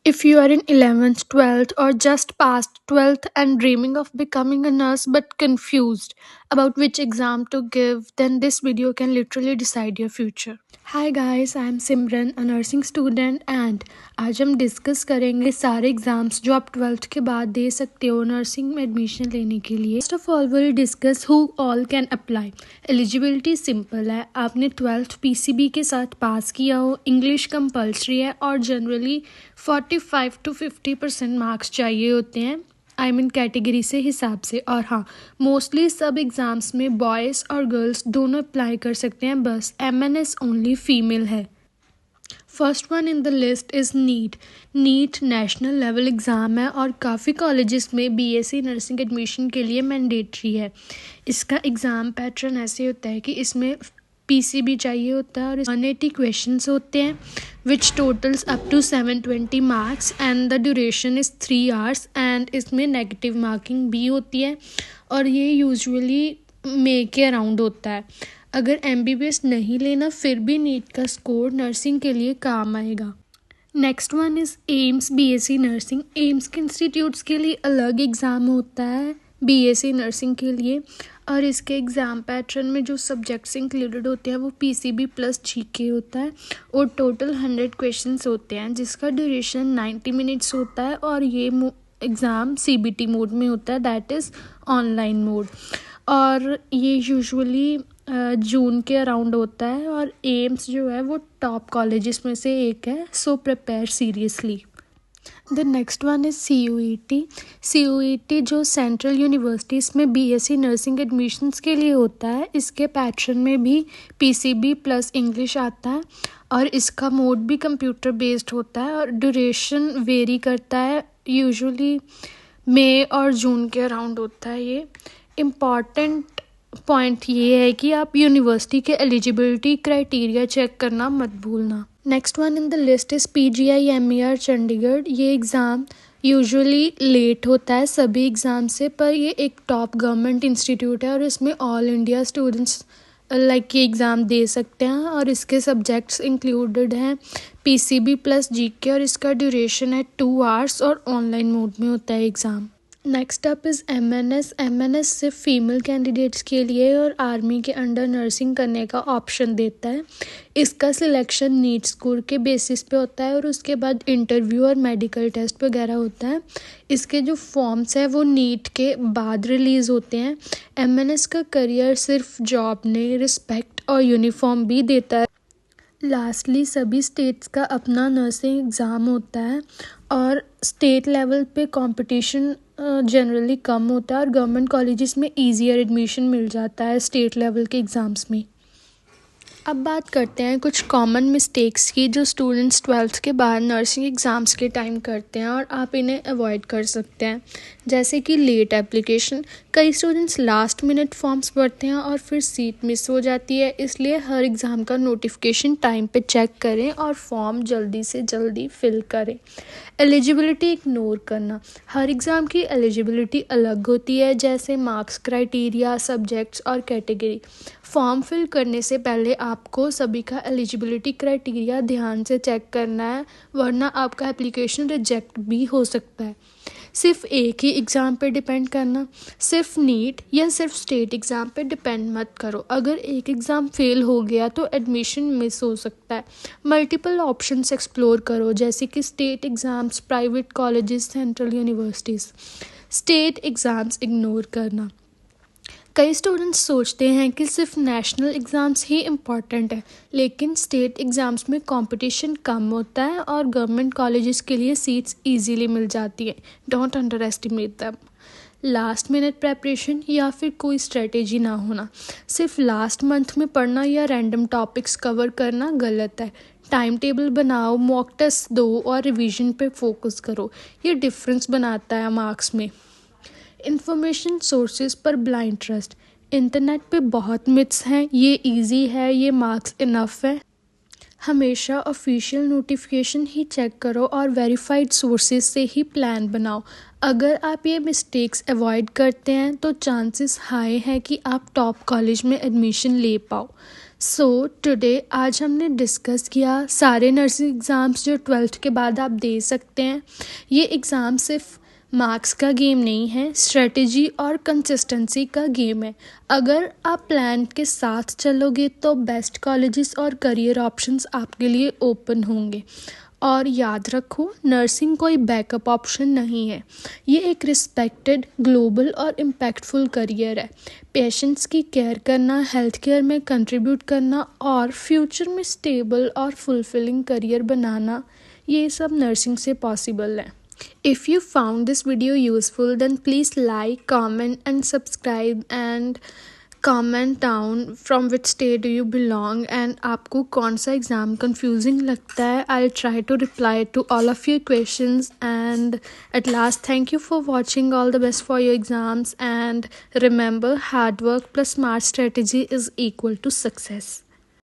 If you are in 11th, 12th, or just past 12th and dreaming of becoming a nurse but confused about which exam to give, then this video can literally decide your future. Hi guys, I am Simran, a nursing student and आज हम discuss करेंगे सारे exams जो आप 12th के बाद दे सकते हो नर्सिंग में एडमिशन लेने के लिए। First of all will discuss who all can apply. Eligibility simple है, आपने 12th पीसीबी के साथ पास किया हो, इंग्लिश कंपलसरी है और जनरली 45 to 50% मार्क्स चाहिए होते हैं कैटेगरी से हिसाब से। और हाँ, मोस्टली सब एग्ज़ाम्स में बॉयज़ और गर्ल्स दोनों अप्लाई कर सकते हैं, बस एमएनएस ओनली फीमेल है। First one in the list is NEET. NEET national level exam है और काफ़ी कॉलेजेस में बीएससी नर्सिंग एडमिशन के लिए मैंडेटरी है। इसका एग्ज़ाम पैटर्न ऐसे होता है कि इसमें पीसीबी चाहिए होता है और 180 क्वेश्चंस होते हैं which totals up to 720 marks and the duration is 3 hours and इसमें नेगेटिव मार्किंग भी होती है और ये यूजुअली मई के अराउंड होता है। अगर एमबीबीएस नहीं लेना फिर भी नीट का स्कोर नर्सिंग के लिए काम आएगा। Next one is AIIMS BSc nursing. AIIMS के इंस्टीट्यूट्स के लिए अलग एग्ज़ाम होता है बीएससी नर्सिंग के लिए और इसके एग्ज़ाम पैटर्न में जो सब्जेक्ट्स इंक्लूडेड होते हैं वो पीसीबी प्लस जीके होता है और टोटल 100 क्वेश्चंस होते हैं जिसका ड्यूरेशन 90 मिनट्स होता है और ये एग्ज़ाम सीबीटी मोड में होता है, दैट इज़ ऑनलाइन मोड, और ये यूजुअली जून के अराउंड होता है और एम्स जो है वो टॉप कॉलेजेस में से एक है, so prepare seriously. The next one is CUET। CUET जो सेंट्रल यूनिवर्सिटीज़ में बीएससी नर्सिंग एडमिशन्स के लिए होता है, इसके पैटर्न में भी पीसीबी प्लस इंग्लिश आता है और इसका मोड भी कंप्यूटर बेस्ड होता है और ड्यूरेशन वेरी करता है, यूजुअली मई और जून के अराउंड होता है। ये इम्पॉर्टेंट पॉइंट ये है कि आप यूनिवर्सिटी के एलिजिबिलिटी क्राइटेरिया चेक करना मत भूलना। Next one in the list is PGI-MER Chandigarh. ये एग्ज़ाम यूजुअली लेट होता है सभी एग्ज़ाम से, पर ये एक टॉप गवर्नमेंट इंस्टीट्यूट है और इसमें ऑल इंडिया स्टूडेंट्स ये एग्ज़ाम दे सकते हैं और इसके सब्जेक्ट्स इंक्लूडेड हैं पीसीबी प्लस जीके और इसका ड्यूरेशन है 2 आवर्स और ऑनलाइन मोड में होता है exam. Next up is MNS. MNS सिर्फ फीमेल कैंडिडेट्स के लिए और आर्मी के अंडर नर्सिंग करने का ऑप्शन देता है। इसका सिलेक्शन नीट स्कोर के बेसिस पे होता है और उसके बाद इंटरव्यू और मेडिकल टेस्ट वगैरह होता है। इसके जो फॉर्म्स है वो नीट के बाद रिलीज़ होते हैं। एमएनएस का करियर सिर्फ जॉब नहीं, रिस्पेक्ट और यूनिफॉर्म भी देता है। लास्टली सभी स्टेट्स का अपना नर्सिंग एग्ज़ाम होता है और स्टेट लेवल पे कंपटीशन जनरली कम होता है और गवर्नमेंट कॉलेजेस में ईजियर एडमिशन मिल जाता है स्टेट लेवल के एग्ज़ाम्स में। अब बात करते हैं कुछ कॉमन मिस्टेक्स की जो स्टूडेंट्स 12th के बाद नर्सिंग एग्ज़ाम्स के टाइम करते हैं और आप इन्हें अवॉइड कर सकते हैं, जैसे कि लेट एप्लीकेशन। कई स्टूडेंट्स लास्ट मिनट फॉर्म्स भरते हैं और फिर सीट मिस हो जाती है, इसलिए हर एग्ज़ाम का नोटिफिकेशन टाइम पे चेक करें और फॉर्म जल्दी से जल्दी फिल करें। एलिजिबिलिटी इग्नोर करना। हर एग्ज़ाम की एलिजिबिलिटी अलग होती है, जैसे मार्क्स क्राइटेरिया, सब्जेक्ट्स और कैटेगरी। फॉर्म फिल करने से पहले आपको सभी का एलिजिबिलिटी क्राइटेरिया ध्यान से चेक करना है, वरना आपका एप्लीकेशन रिजेक्ट भी हो सकता है। सिर्फ एक ही एग्ज़ाम पे डिपेंड करना, सिर्फ नीट या सिर्फ स्टेट एग्ज़ाम पे डिपेंड मत करो। अगर एक एग्ज़ाम फेल हो गया तो एडमिशन मिस हो सकता है। मल्टीपल ऑप्शंस एक्सप्लोर करो, जैसे कि state exams, private colleges, central universities. State exams ignore करना। कई स्टूडेंट्स सोचते हैं कि सिर्फ नेशनल एग्ज़ाम्स ही इम्पॉर्टेंट है, लेकिन स्टेट एग्ज़ाम्स में कंपटीशन कम होता है और गवर्नमेंट कॉलेजेस के लिए सीट्स इजीली मिल जाती हैं। Don't under estimate them. Last minute preparation या फिर कोई स्ट्रेटेजी ना होना। सिर्फ लास्ट मंथ में पढ़ना या रैंडम टॉपिक्स कवर करना गलत है। टाइम टेबल बनाओ, मॉक टेस्ट दो और रिवीजन पे फोकस करो, ये डिफरेंस बनाता है मार्क्स में। इंफॉर्मेशन सोर्सेज पर ब्लाइंड ट्रस्ट। इंटरनेट पे बहुत मिथ्स हैं, ये इजी है, ये मार्क्स इनफ है। हमेशा ऑफिशियल नोटिफिकेशन ही चेक करो और वेरीफाइड सोर्सेज से ही प्लान बनाओ। अगर आप ये मिस्टेक्स अवॉइड करते हैं तो चांसेस हाई है कि आप टॉप कॉलेज में एडमिशन ले पाओ। सो टुडे आज हमने डिस्कस किया सारे नर्सिंग एग्ज़ाम्स जो 12th के बाद आप दे सकते हैं। ये एग्ज़ाम सिर्फ मार्क्स का गेम नहीं है, स्ट्रेटजी और कंसिस्टेंसी का गेम है। अगर आप प्लान के साथ चलोगे तो बेस्ट कॉलेजेस और करियर ऑप्शंस आपके लिए ओपन होंगे। और याद रखो, नर्सिंग कोई बैकअप ऑप्शन नहीं है, ये एक रिस्पेक्टेड, ग्लोबल और इम्पैक्टफुल करियर है। पेशेंट्स की केयर करना, हेल्थ केयर में कंट्रीब्यूट करना और फ्यूचर में स्टेबल और फुलफिलिंग करियर बनाना, ये सब नर्सिंग से पॉसिबल है। If you found this video useful, then please like, comment, and subscribe, and comment down from which state do you belong and आपको कौन सा एग्ज़ाम confusing लगता है. I'll try to reply to all of your questions. And at last, thank you for watching. All the best for your exams, and remember, hard work plus smart strategy is equal to success.